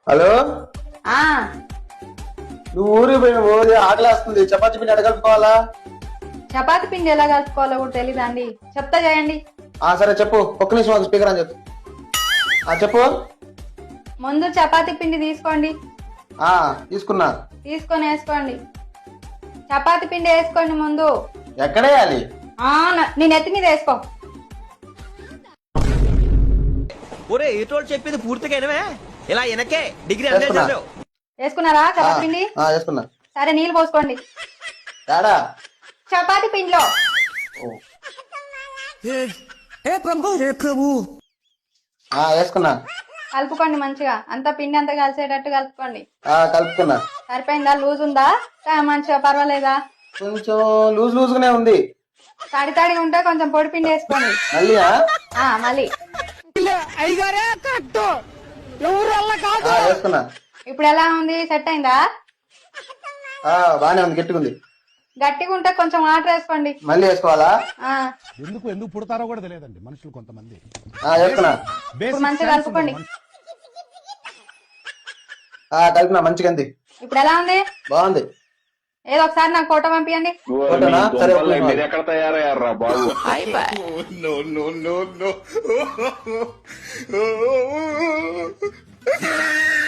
Hello, ఆ నువ్వు ఊరికి పోయినావు, ఆకలి వస్తుంది. చపాతీ పిండి అడగలుపుకోవాలా? చపాతి పిండి ఎలా కలుపుకోవాలో కూడా తెలీదా అండి? చెప్తా చేయండి. సరే చెప్పు. ఒక్క నిమిషం ఒక స్పీకర్ అని చెప్పు. చెప్పు. ముందు చపాతి పిండి తీసుకోండి. తీసుకున్నా. తీసుకొని వేసుకోండి. చపాతి పిండి వేసుకోండి ముందు. ఎక్కడేయాలి? నీ నెత్తి మీద వేసుకో. ఒరే ఏటోళ్ళు చెప్పింది పూర్తిగా వినవే. ఇలా వెనకే డిగ్రీ వేసుకున్నా. వేసుకున్నారా చపాతి పిండి? వేసుకున్నా. సరే నీళ్ళు పోసుకోండి ఏడా? చపాతి పిండిలో. వేసుకున్నా. కలుపుకోండి మంచిగా. అంతా పిండి అంతా కలిసేటట్టు కలుపుకోండి. కలుపుకున్నా. సరిపోయిందా? లూజ్ ఉందా? మంచిగా పర్వాలేదా? కొంచెం లూజ్ లూజ్ గానే ఉంది. తడి తడిగా ఉంటే కొంచెం పొడి పిండి వేసుకోండి. మళ్ళీ మళ్ళీ వేసుకున్నా. ఇప్పుడు ఎలా ఉంది? సెట్ అయిందా? బానే ఉంది, గట్టిగుంది. గట్టిగా ఉంటే కొంచెం వాటర్ వేసుకోండి. మళ్ళీ వేసుకోవాలా? ఎందుకు పుడతారో కూడా తెలియదండి మనుషులు కొంతమంది. వేసుకున్నా. ఇప్పుడు మంచిగా కలుపుకోండి. కలిపినా, మంచిగా ఉంది. ఇప్పుడు ఎలా ఉంది? బాగుంది. ఏదో ఒకసారి నాకు ఫోటో పంపించండి. ఫోటోనా? సరే, ఒక్క నిమిషం. మీరు ఎక్కడ తయారయ్యారా బాబు?